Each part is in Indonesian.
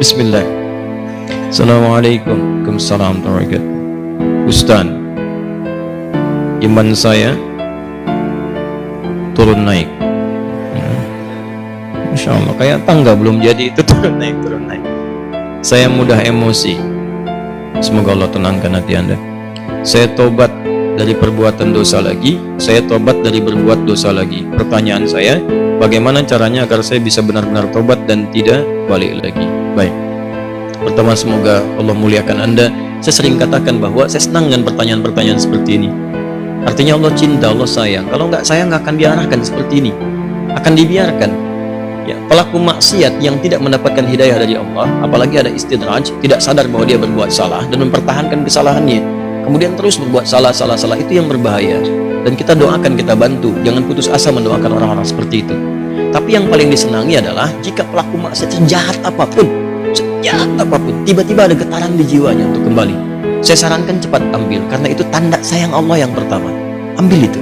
Bismillah. Assalamualaikum warahmatullahi wabarakatuh. Ustaz, iman saya turun naik. Masya Allah, kayak tangga belum jadi itu turun naik. Saya mudah emosi. Semoga Allah tenangkan hati Anda. Saya tobat dari perbuatan dosa lagi. Saya tobat dari berbuat dosa lagi. Pertanyaan saya, bagaimana caranya agar saya bisa benar-benar tobat dan tidak balik lagi? Baik. Pertama, semoga Allah muliakan Anda. Saya sering katakan bahwa saya senang dengan pertanyaan-pertanyaan seperti ini. Artinya Allah cinta, Allah sayang. Kalau nggak sayang, nggak akan biarkan seperti ini. Akan dibiarkan. Ya, pelaku maksiat yang tidak mendapatkan hidayah dari Allah, apalagi ada istidraj, tidak sadar bahwa dia berbuat salah dan mempertahankan kesalahannya, kemudian terus berbuat salah, itu yang berbahaya. Dan kita doakan, kita bantu, jangan putus asa mendoakan orang-orang seperti itu. Tapi yang paling disenangi adalah jika pelaku maksiat sejahat apapun, tiba-tiba ada getaran di jiwanya untuk kembali. Saya sarankan cepat ambil, karena itu tanda sayang Allah yang pertama. Ambil itu.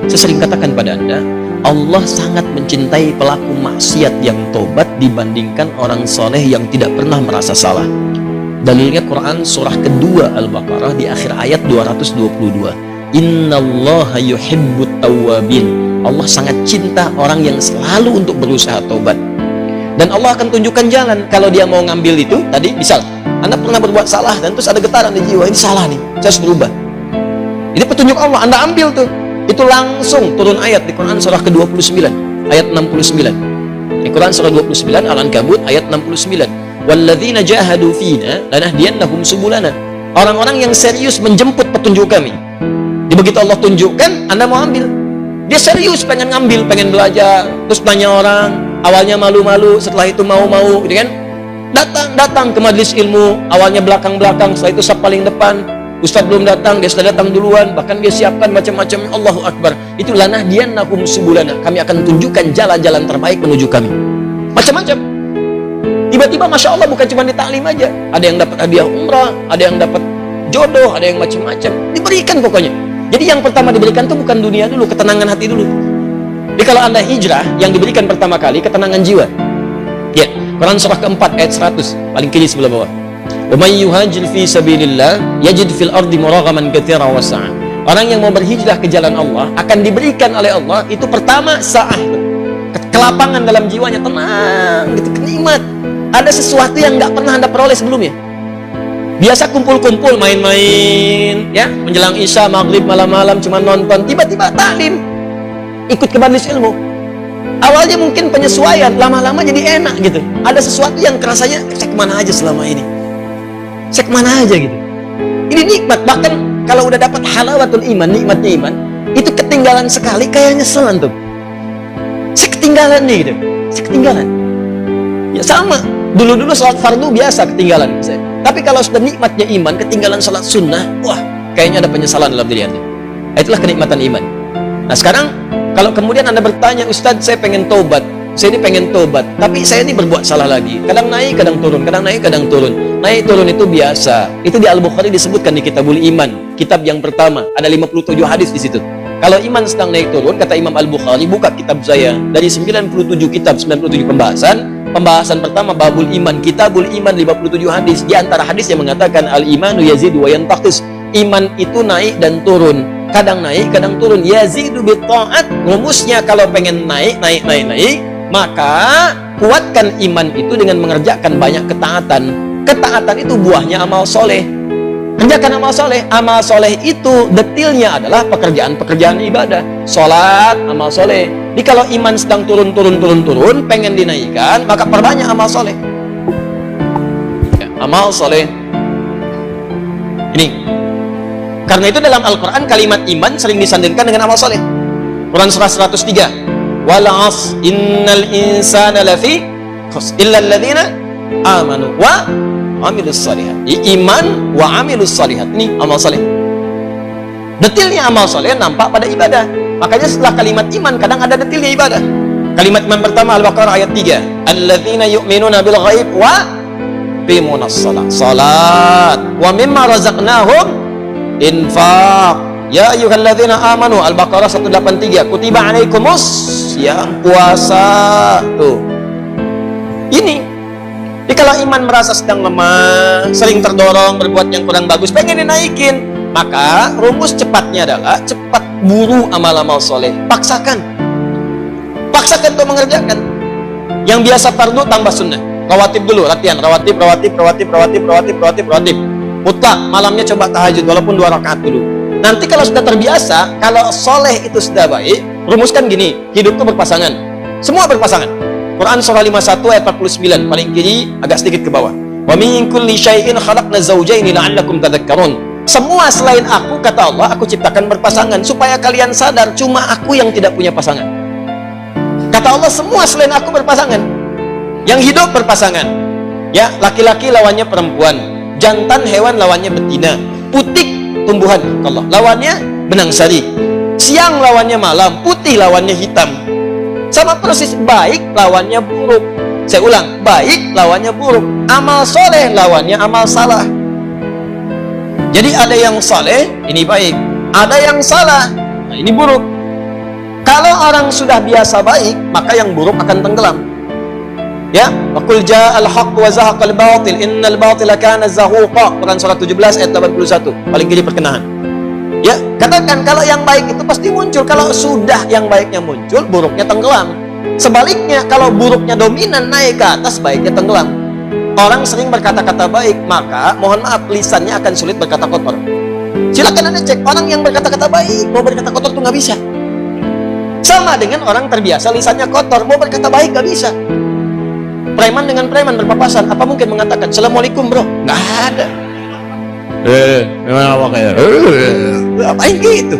Saya sering katakan pada Anda, Allah sangat mencintai pelaku maksiat yang tobat dibandingkan orang soleh yang tidak pernah merasa salah. Dalilnya Quran surah kedua Al-Baqarah di akhir ayat 222. Innallaha yuhibbut tawwabin. Allah sangat cinta orang yang selalu untuk berusaha tobat. Dan Allah akan tunjukkan jalan kalau dia mau ngambil itu. Tadi misal Anda pernah berbuat salah dan terus ada getaran di jiwa, ini salah nih, saya harus berubah. Ini petunjuk Allah, Anda ambil tuh. Itu langsung turun ayat di Quran surah ke-29 ayat 69. Di Quran surah 29 Al-Ankabut ayat 69. Walladzina jahadu fina lanahdiyannahum subulana. Orang-orang yang serius menjemput petunjuk kami. Begitu Allah tunjukkan, Anda mau ambil. Dia serius pengen ngambil, pengen belajar, terus tanya orang, awalnya malu-malu, setelah itu mau-mau, gitu kan? Datang ke majelis ilmu, awalnya belakang-belakang, setelah itu saf paling depan. Ustaz belum datang, dia sudah datang duluan, bahkan dia siapkan macam-macam. Allahu Akbar. Itu lanahdiyannahum subulana. Kami akan tunjukkan jalan-jalan terbaik menuju kami. Macam-macam. Tiba-tiba Masya Allah, bukan cuma di taklim aja. Ada yang dapat hadiah umrah, ada yang dapat jodoh, ada yang macam-macam. Diberikan pokoknya. Jadi yang pertama diberikan itu bukan dunia dulu, ketenangan hati dulu. Jadi kalau Anda hijrah, yang diberikan pertama kali ketenangan jiwa. Ya, Quran surah keempat ayat 100, paling kiri sebelah bawah. Wa may yuhajir fi sabilillah yajid fil ardi muraghaman katsiran wa sa'ah. Orang yang mau berhijrah ke jalan Allah akan diberikan oleh Allah itu pertama sa'ah, kelapangan dalam jiwanya, tenang gitu, nikmat. Ada sesuatu yang nggak pernah Anda peroleh sebelumnya. Biasa kumpul-kumpul, main-main, ya, menjelang isya, maghrib, malam-malam cuma nonton, tiba-tiba taklim, ikut ke majelis ilmu. Awalnya mungkin penyesuaian, lama-lama jadi enak gitu. Ada sesuatu yang kerasanya, saya kemana aja selama ini? Saya kemana aja gitu. Ini nikmat. Bahkan kalau udah dapat halawatul iman, nikmatnya iman, itu ketinggalan sekali, kayak nyesel antum. Saya ketinggalan nih gitu. Saya ketinggalan. Ya sama. Dulu-dulu salat fardu biasa ketinggalan. Tapi kalau sudah nikmatnya iman, ketinggalan salat sunnah, wah, kayaknya ada penyesalan dalam diri Anda. Itulah kenikmatan iman. Nah sekarang, kalau kemudian Anda bertanya, Ustadz, saya pengen tobat. Saya ini pengen tobat, tapi saya ini berbuat salah lagi. Kadang naik, kadang turun, kadang naik, kadang turun. Naik turun itu biasa. Itu di Al-Bukhari disebutkan di Kitabul Iman, kitab yang pertama. Ada 57 hadis di situ. Kalau iman sedang naik turun, kata Imam Al-Bukhari, buka kitab saya. Dari 97 kitab, 97 pembahasan pertama babul iman, Kitabul Iman, 57 hadis. Di antara hadis yang mengatakan al-imanu yazidu wa yantaqis. Iman itu naik dan turun. Kadang naik, kadang turun. Yazidu bit ta'at. Rumusnya kalau pengen naik, maka kuatkan iman itu dengan mengerjakan banyak ketaatan. Ketaatan itu buahnya amal soleh. Kerjakan amal soleh. Amal soleh itu detilnya adalah pekerjaan-pekerjaan ibadah. Sholat, amal soleh. Jadi kalau iman sedang turun, pengen dinaikkan, maka perbanyak amal soleh. Ya, amal soleh. Ini. Karena itu dalam Al-Quran kalimat iman sering disandingkan dengan amal soleh. Quran surah 103. Wal 'asr innal insana lafi khusr illa alladziina amanu wa 'amilus shalihat. Iman wa 'amilus shalihat. Ini amal saleh. Detilnya amal saleh nampak pada ibadah. Makanya setelah kalimat iman kadang ada detilnya ibadah. Kalimat iman pertama Al-Baqarah ayat 3. Alladziina yu'minuna bil ghaib wa yuqimunas shalah. Salat wa mimma razaqnahum infaq. Ya ayyuhalladzina amanu, Al-Baqarah 183, kutiba alaikumus yang puasa. Tuh. Ini Jadi kalau iman merasa sedang lemah, sering terdorong berbuat yang kurang bagus, pengen dinaikin, maka rumus cepatnya adalah cepat buru amal-amal soleh. Paksakan untuk mengerjakan. Yang biasa fardu tambah sunnah. Rawatib dulu, latihan rawatib. Mutlak malamnya coba tahajud walaupun 2 rakaat dulu. Nanti kalau sudah terbiasa, kalau soleh itu sudah baik, rumuskan gini, hidup itu berpasangan. Semua berpasangan. Quran surah 51 ayat 49, paling kiri agak sedikit ke bawah. Wa min kulli syai'in khalaqna zawjaini la'allakum tadhakkarun. Semua selain aku, kata Allah, aku ciptakan berpasangan supaya kalian sadar cuma aku yang tidak punya pasangan. Kata Allah, semua selain aku berpasangan. Yang hidup berpasangan. Ya, laki-laki lawannya perempuan, jantan hewan lawannya betina, putik tumbuhan Allah lawannya benang sari, siang lawannya malam, putih lawannya hitam. Sama persis, baik lawannya buruk. Saya ulang, baik lawannya buruk. Amal soleh lawannya amal salah. Jadi ada yang soleh, ini baik. Ada yang salah, nah ini buruk. Kalau orang sudah biasa baik, maka yang buruk akan tenggelam. Ya, waqul ja'al haqq wa zahaqal batil innal batila kana zahuqa. Quran surah 17 ayat 81. Paling kiri perkenahan. Ya, katakan kalau yang baik itu pasti muncul. Kalau sudah yang baiknya muncul, buruknya tenggelam. Sebaliknya, kalau buruknya dominan naik ke atas, baiknya tenggelam. Orang sering berkata-kata baik, maka mohon maaf, lisannya akan sulit berkata kotor. Silakan Anda cek, orang yang berkata-kata baik, mau berkata kotor itu nggak bisa. Sama dengan orang terbiasa lisannya kotor, mau berkata baik nggak bisa. Preman dengan preman berpapasan, apa mungkin mengatakan Assalamualaikum bro? Nggak ada. Gimana pakai? Apain gitu?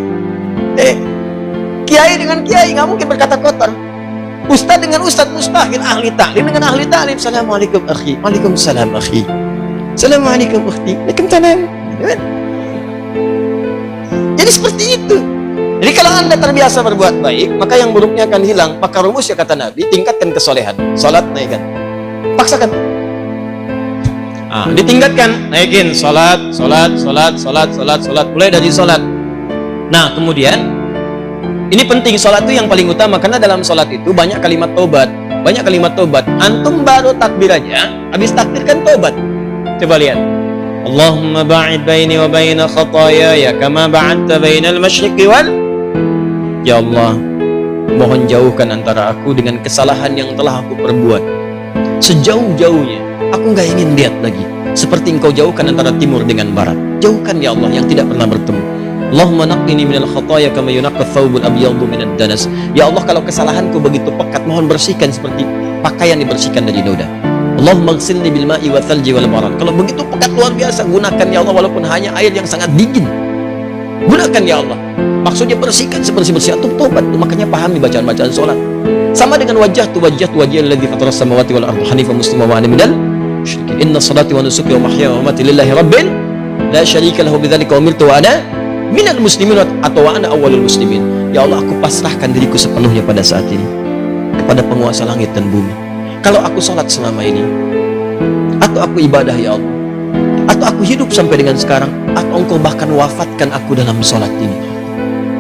Kiai dengan kiai nggak mungkin berkata kotor. Ustadz dengan ustadz mustahil. Ahli taklim dengan ahli taklim. Assalamualaikum akhi. Waalaikumsalam akhi. Assalamualaikum akhi. Waalaikumsalam. Jadi seperti itu. Jadi kalau Anda terbiasa berbuat baik, maka yang buruknya akan hilang. Maka rumusnya kata Nabi, tingkatkan kesolehan. Salat naikkan. Paksakan. Ditingkatkan, naikin salat. Mulai dari salat. Nah, kemudian ini penting, salat itu yang paling utama karena dalam salat itu banyak kalimat tobat. Antum baru takbir aja, habis takbir kan tobat. Coba lihat. Allahumma ba'id baini wa baina khataayaya kama ba'adta bainal masyriqi wal. Ya Allah, mohon jauhkan antara aku dengan kesalahan yang telah aku perbuat sejauh-jauhnya. Aku nggak ingin lihat lagi seperti engkau jauhkan antara timur dengan barat. Jauhkan ya Allah yang tidak pernah bertemu. Allahumma naqqini minal khataaya kama yunaqqa thawbul abyadu minad danas. Ya Allah, kalau kesalahanku begitu pekat, mohon bersihkan seperti pakaian dibersihkan dari noda. Allahumma ighsilni bil ma'i wa thalji wal barad. Kalau begitu pekat luar biasa, gunakan ya Allah walaupun hanya air yang sangat dingin. Gunakan ya Allah. Maksudnya bersihkan sebersih-bersih. Antum tobat, makanya pahami bacaan-bacaan sholat. Sama dengan wajah wajhiyal ladzi fatara samawati wal arda hanifan musliman wa ana minal musyrikin. Inna salati wa nusuki wa mahyaya wa mamati lillahi rabbil la syarika lahu bidzalika umirtu wa ana minal muslimin atau wa ana awwalul muslimin. Ya Allah, aku pasrahkan diriku sepenuhnya pada saat ini kepada penguasa langit dan bumi. Kalau aku sholat selama ini, atau aku ibadah ya Allah, atau aku hidup sampai dengan sekarang, atau engkau bahkan wafatkan aku dalam sholat ini,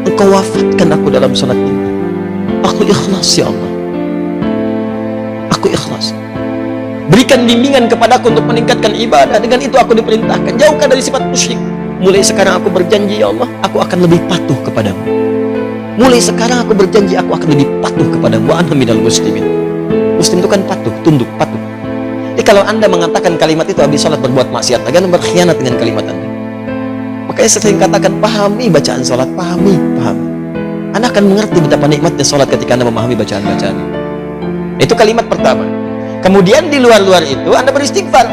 engkau wafatkan aku dalam sholat ini, aku ikhlas ya Allah, aku ikhlas. Berikan bimbingan kepadaku untuk meningkatkan ibadah. Dengan itu aku diperintahkan, jauhkan dari sifat musyrik. Mulai sekarang aku berjanji ya Allah, aku akan lebih patuh kepadamu. Mulai sekarang aku berjanji, aku akan lebih patuh kepadamu. Wa ana minal muslimin. Muslim itu kan patuh, tunduk, patuh. Jadi kalau Anda mengatakan kalimat itu habis sholat berbuat maksiat, Anda berkhianat dengan kalimat Anda. Makanya saya sering katakan, pahami bacaan sholat, pahami. Anda akan mengerti betapa nikmatnya sholat ketika Anda memahami bacaan-bacaan. Itu kalimat pertama. Kemudian di luar-luar itu Anda beristighfar.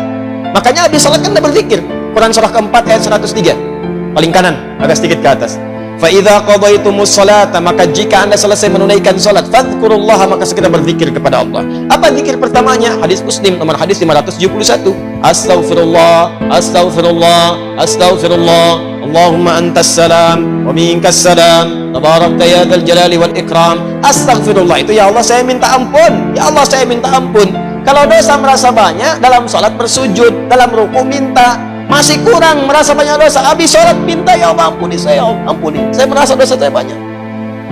Makanya habis sholat kan Anda berzikir. Quran surah keempat ayat 103. Paling kanan, agak sedikit ke atas. Fa idza qadaitumus sholata, maka jika Anda selesai menunaikan salat, fadhkurullaha, maka segera berzikir kepada Allah. Apa zikir pertamanya? Hadis Muslim nomor hadis 571. Astaghfirullah, astaghfirullah, astaghfirullah. Allahumma antas salam wa minkas salam. Tabarakta ya dzal jalali wal ikram. Astaghfirullah itu ya Allah saya minta ampun. Ya Allah saya minta ampun. Kalau dosa merasa banyak dalam salat bersujud, dalam ruku minta. Masih kurang, merasa banyak dosa, habis sholat minta ya Allah ampuni saya, ya Allah ampuni. Saya merasa dosa saya banyak.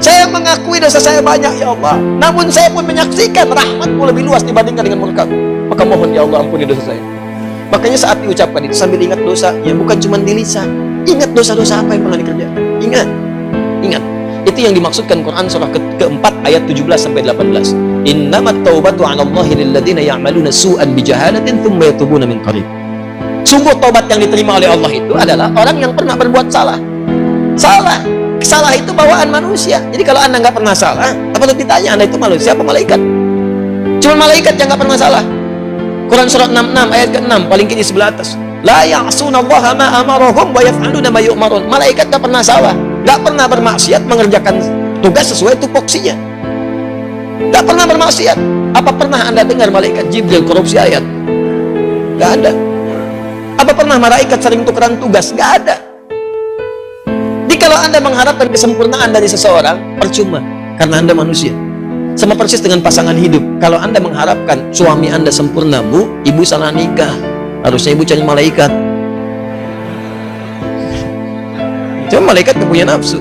Saya mengakui dosa saya banyak ya Allah. Namun saya pun menyaksikan rahmatmu lebih luas dibandingkan dengan murka. maka mohon ya Allah ampuni dosa saya. Makanya saat diucapkan itu sambil ingat dosa, ya bukan cuma di lisan. Ingat dosa-dosa apa yang pernah dikerjakan. Ingat. Ingat. Itu yang dimaksudkan Quran surah keempat ayat 17 sampai 18. Innamat taubatu 'ala Allahi lil ladzina ya'maluna su'an bi jahalatin tsumma yatubuna min qarib. Sungguh tobat yang diterima oleh Allah itu adalah orang yang pernah berbuat salah. Salah itu bawaan manusia. Jadi kalau Anda nggak pernah salah, apa tuh ditanya Anda itu manusia apa malaikat? Cuma malaikat yang nggak pernah salah. Quran surat 66 ayat ke-6 paling kiri sebelah atas. La ya'sunallaha ma amarahum wa yaf'aluna ma yu'marun. Malaikat nggak pernah salah, nggak pernah bermaksiat, mengerjakan tugas sesuai tupoksinya. Nggak pernah bermaksiat. Apa pernah Anda dengar malaikat Jibril korupsi ayat? Nggak ada. Apa pernah malaikat sering tukeran tugas? Nggak ada. Jadi kalau Anda mengharapkan kesempurnaan dari seseorang, percuma, karena Anda manusia. Sama persis dengan pasangan hidup. Kalau Anda mengharapkan suami Anda sempurna, Bu, Ibu salah nikah. Harusnya Ibu cari malaikat. Cuma malaikat gak punya nafsu.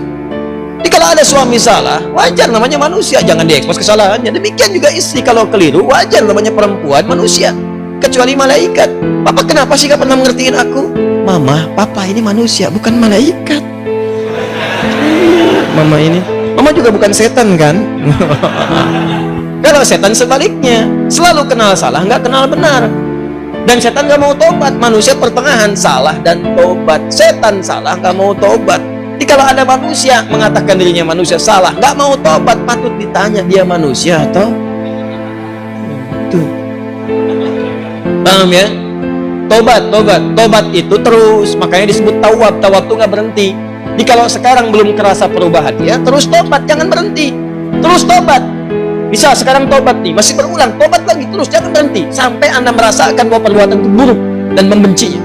Jadi kalau ada suami salah, wajar, namanya manusia, jangan diekspos kesalahannya. Demikian juga istri kalau keliru, wajar, namanya perempuan, manusia. Kecuali malaikat. Papa kenapa sih gak pernah mengertiin aku? Mama, papa ini manusia, bukan malaikat. Mama juga bukan setan kan? Kalau setan sebaliknya, selalu kenal salah, nggak kenal benar. Dan setan nggak mau tobat. Manusia pertengahan, salah dan tobat. Setan salah, nggak mau tobat. Jadi kalau ada manusia mengatakan dirinya manusia salah, nggak mau tobat, patut ditanya dia manusia atau itu. Paham ya? Tobat itu terus, makanya disebut tawab. Tawab itu nggak berhenti. Jadi kalau sekarang belum kerasa perubahan, ya terus tobat, jangan berhenti. Terus tobat. Bisa sekarang tobat nih, masih berulang, tobat lagi, terus jangan berhenti sampai Anda merasakan bahwa perbuatan itu buruk dan membencinya.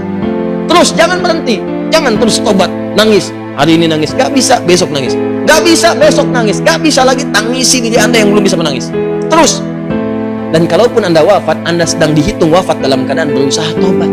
Terus jangan berhenti, jangan terus tobat. Nangis, hari ini nangis, gak bisa, besok nangis. Gak bisa, besok nangis, gak bisa lagi, tangisi diri Anda yang belum bisa menangis. Terus. Dan kalaupun Anda wafat, Anda sedang dihitung wafat dalam keadaan berusaha tobat.